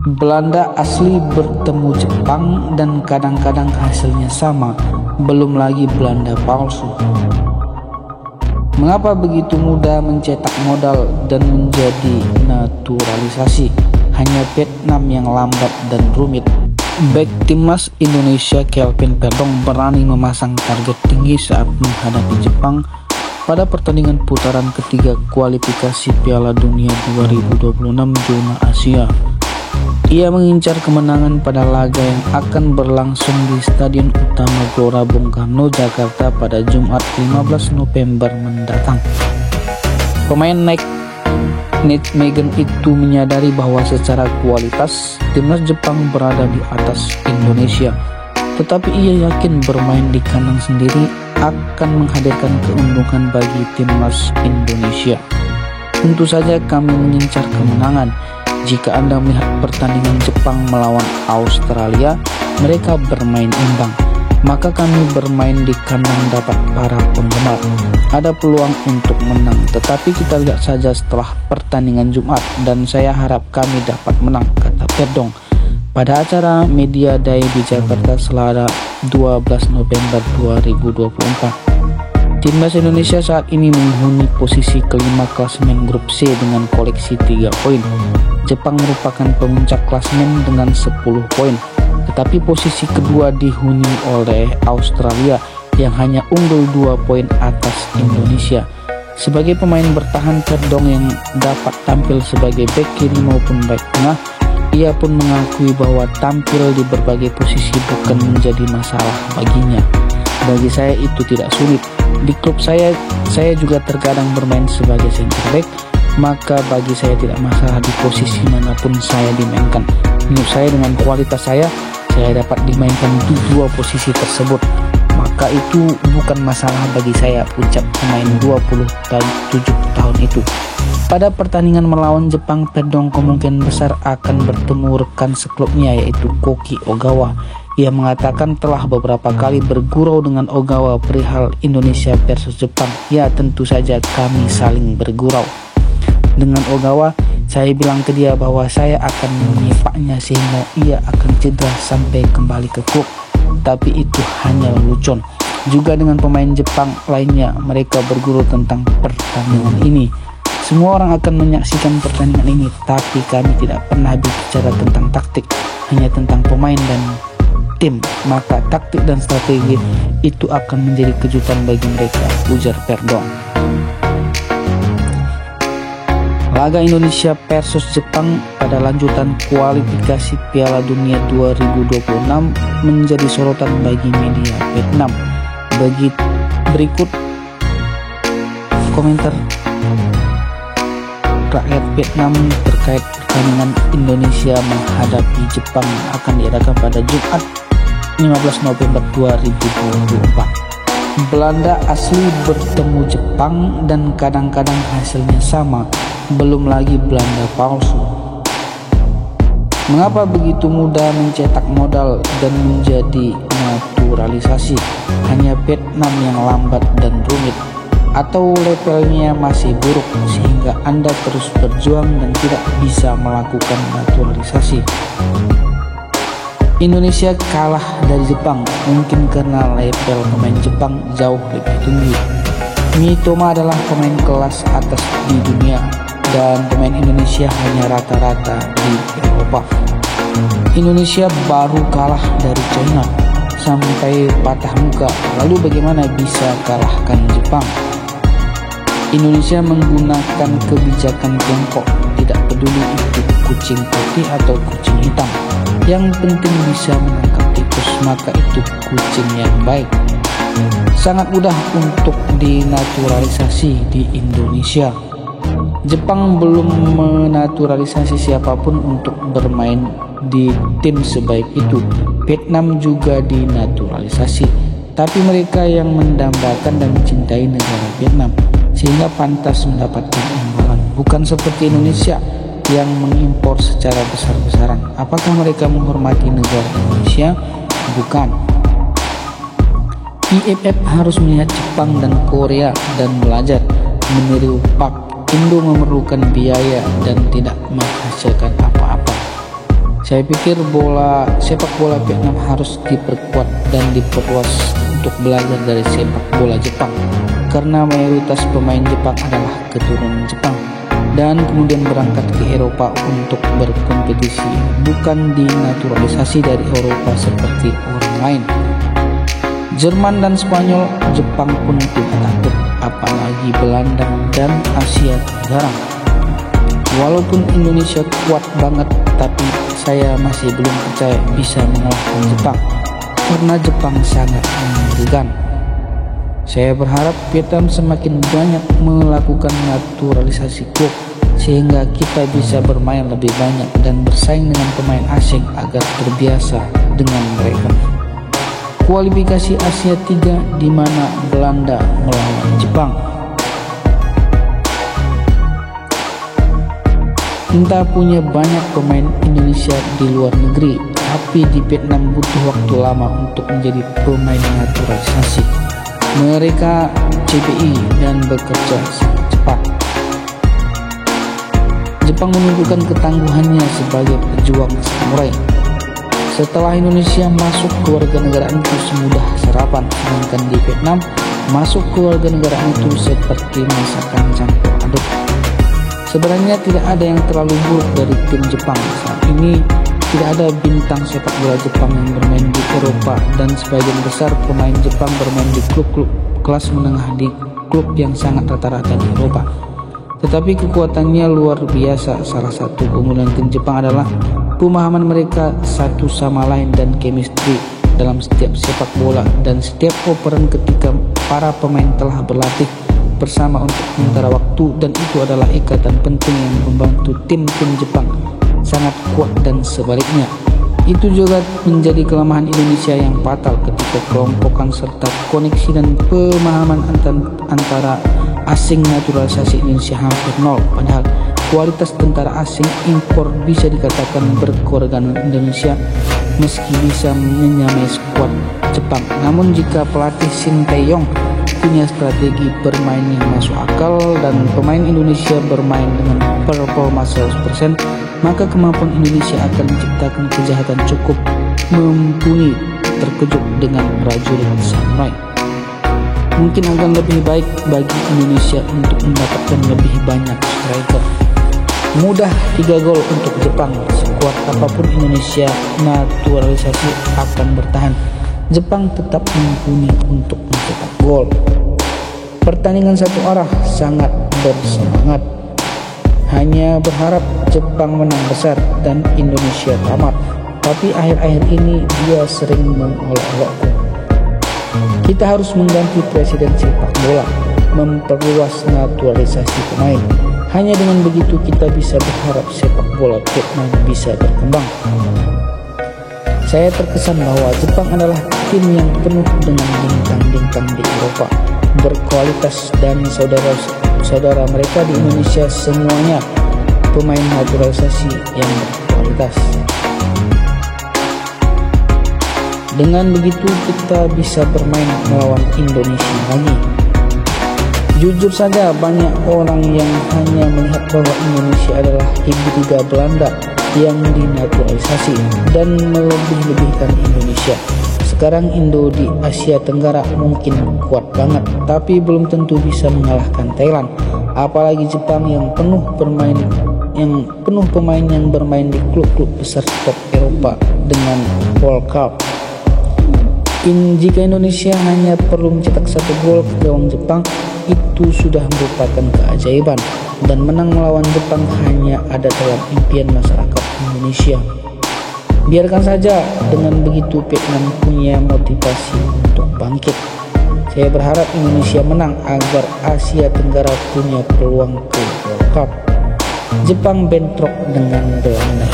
Belanda asli bertemu Jepang dan kadang-kadang hasilnya sama, belum lagi Belanda palsu. Mengapa begitu mudah mencetak modal dan menjadi naturalisasi? Hanya Vietnam yang lambat dan rumit. Bek timnas Indonesia Kelvin Perdong berani memasang target tinggi saat menghadapi Jepang pada pertandingan putaran ketiga kualifikasi Piala Dunia 2026 zona Asia. Ia mengincar kemenangan pada laga yang akan berlangsung di Stadion Utama Gelora Bung Karno, Jakarta pada Jumat 15 November mendatang. Pemain Nijmegen itu menyadari bahwa secara kualitas timnas Jepang berada di atas Indonesia, tetapi ia yakin bermain di kandang sendiri akan menghadirkan keuntungan bagi timnas Indonesia. Tentu saja kami mengincar kemenangan. Jika Anda melihat pertandingan Jepang melawan Australia, mereka bermain imbang, maka kami bermain di kandang dapat para penggemar. Ada peluang untuk menang, tetapi kita lihat saja setelah pertandingan Jumat dan saya harap kami dapat menang, kata Perdong pada acara Media Day di Jakarta Selasa 12 November 2024. Timnas Indonesia saat ini menghuni posisi kelima klasemen grup C dengan koleksi 3 poin. Jepang merupakan pemuncak klasemen dengan 10 poin, tetapi posisi kedua dihuni oleh Australia yang hanya unggul 2 poin atas Indonesia. Sebagai pemain bertahan, Perdong yang dapat tampil sebagai bek kiri maupun bek tengah, ia pun mengakui bahwa tampil di berbagai posisi bukan menjadi masalah baginya. Bagi saya itu tidak sulit. Di klub saya juga terkadang bermain sebagai center back, maka bagi saya tidak masalah di posisi manapun saya dimainkan. Menurut saya dengan kualitas saya dapat dimainkan di dua posisi tersebut, maka itu bukan masalah bagi saya, ucap pemain 27 tahun itu. Pada pertandingan melawan Jepang, Perdong kemungkinan besar akan bertemu rekan seklubnya yaitu Koki Ogawa. Ia mengatakan telah beberapa kali bergurau dengan Ogawa perihal Indonesia versus Jepang. Ya, tentu saja kami saling bergurau. Dengan Ogawa, saya bilang ke dia bahwa saya akan menyepaknya sehingga ia akan cedera sampai kembali ke klub. Tapi itu hanya lelucon. Juga dengan pemain Jepang lainnya, mereka bergurau tentang pertandingan ini. Semua orang akan menyaksikan pertandingan ini, tapi kami tidak pernah bicara tentang taktik, hanya tentang pemain dan tim. Maka taktik dan strategi itu akan menjadi kejutan bagi mereka, ujar Perdong. Laga Indonesia versus Jepang pada lanjutan kualifikasi Piala Dunia 2026 menjadi sorotan bagi media Vietnam. Berikut komentar rakyat Vietnam terkait pertandingan Indonesia menghadapi Jepang akan diadakan pada Jumat 15 November 2024. Belanda asli bertemu Jepang dan kadang-kadang hasilnya sama, belum lagi Belanda palsu. Mengapa begitu mudah mencetak modal dan menjadi naturalisasi? Hanya Vietnam yang lambat dan rumit, atau levelnya masih buruk sehingga Anda terus berjuang dan tidak bisa melakukan naturalisasi? Indonesia kalah dari Jepang mungkin karena level pemain Jepang jauh lebih tinggi. Mitoma adalah pemain kelas atas di dunia dan pemain Indonesia hanya rata-rata di Eropa. Indonesia baru kalah dari China sampai patah muka, lalu bagaimana bisa kalahkan Jepang? Indonesia menggunakan kebijakan Tiongkok, tidak peduli itu kucing putih atau kucing hitam. Yang penting bisa menangkap tikus, maka itu kucing yang baik. Sangat mudah untuk dinaturalisasi di Indonesia. Jepang belum menaturalisasi siapapun untuk bermain di tim sebaik itu. Vietnam juga dinaturalisasi, tapi mereka yang mendambakan dan mencintai negara Vietnam, sehingga pantas mendapatkan imbalan. Bukan seperti Indonesia yang mengimpor secara besar-besaran. Apakah mereka menghormati negara Indonesia? Bukan. IMF harus melihat Jepang dan Korea dan belajar meniru Pak. Indo memerlukan biaya dan tidak menghasilkan apa-apa. Saya pikir sepak bola Vietnam harus diperkuat dan diperluas untuk belajar dari sepak bola Jepang, karena mayoritas pemain Jepang adalah keturunan Jepang dan kemudian berangkat ke Eropa untuk berkompetisi, bukan dinaturalisasi dari Eropa seperti orang lain. Jerman dan Spanyol, Jepang pun tidak takut, apalagi Belanda dan Asia Tenggara. Walaupun Indonesia kuat banget, tapi saya masih belum percaya bisa mengalahkan Jepang, karena Jepang sangat mengerikan. Saya berharap Vietnam semakin banyak melakukan naturalisasi klub, sehingga kita bisa bermain lebih banyak dan bersaing dengan pemain asing agar terbiasa dengan mereka. Kualifikasi Asia 3 di mana Belanda melawan Jepang. Kita punya banyak pemain Indonesia di luar negeri, tapi di Vietnam butuh waktu lama untuk menjadi pemain naturalisasi. Mereka CBI dan bekerja sangat cepat. Jepang menunjukkan ketangguhannya sebagai pejuang samurai. Setelah Indonesia masuk ke warganegaraan itu semudah sarapan, sedangkan di Vietnam masuk ke warganegaraan itu seperti masakan campur aduk. Sebenarnya tidak ada yang terlalu buruk dari tim Jepang saat ini. Tidak ada bintang sepak bola Jepang yang bermain di Eropa, dan sebagian besar pemain Jepang bermain di klub-klub kelas menengah di klub yang sangat rata-rata di Eropa. Tetapi kekuatannya luar biasa. Salah satu keunggulan tim Jepang adalah pemahaman mereka satu sama lain dan chemistry dalam setiap sepak bola dan setiap operan ketika para pemain telah berlatih bersama untuk sementara waktu, dan itu adalah ikatan penting yang membantu tim-tim Jepang sangat kuat, dan sebaliknya. Itu juga menjadi kelemahan Indonesia yang fatal ketika kelompokan serta koneksi dan pemahaman antara asing. Naturalisasi Indonesia hampir nol, padahal kualitas tentara asing impor bisa dikatakan berkewarganegaraan Indonesia meski bisa menyamai skuad Jepang. Namun jika pelatih Shin Tae-yong punya strategi bermain yang masuk akal dan pemain Indonesia bermain dengan performa 100%, maka kemampuan Indonesia akan menciptakan kejahatan cukup mumpuni terkejut dengan prajurit samurai. Mungkin akan lebih baik bagi Indonesia untuk mendapatkan lebih banyak striker. Mudah 3 gol untuk Jepang. Sekuat apapun Indonesia naturalisasi akan bertahan, Jepang tetap mumpuni untuk mencetak gol. Pertandingan satu arah sangat bersemangat. Hanya berharap Jepang menang besar dan Indonesia tamat. Tapi akhir-akhir ini dia sering mengolok-olokku. Kita harus mengganti presiden sepak bola, memperluas naturalisasi pemain. Hanya dengan begitu kita bisa berharap sepak bola Vietnam bisa berkembang. Saya terkesan bahwa Jepang adalah tim yang penuh dengan bintang-bintang di Eropa, berkualitas, dan saudara-saudara mereka di Indonesia semuanya pemain naturalisasi yang berkualitas. Dengan begitu kita bisa bermain melawan Indonesia lagi. Jujur saja banyak orang yang hanya melihat bahwa Indonesia adalah hibrida Belanda yang dinaturalisasi dan melebih-lebihkan Indonesia. Sekarang Indo di Asia Tenggara mungkin kuat banget, tapi belum tentu bisa mengalahkan Thailand. Apalagi Jepang yang penuh pemain yang bermain di klub-klub besar top Eropa dengan World Cup. Jika Indonesia hanya perlu mencetak 1 gol ke gawang Jepang, itu sudah merupakan keajaiban, dan menang melawan Jepang hanya ada dalam impian masyarakat Indonesia. Biarkan saja, dengan begitu Vietnam punya motivasi untuk bangkit. Saya berharap Indonesia menang agar Asia Tenggara punya peluang ke World Cup. Jepang bentrok dengan Belanda.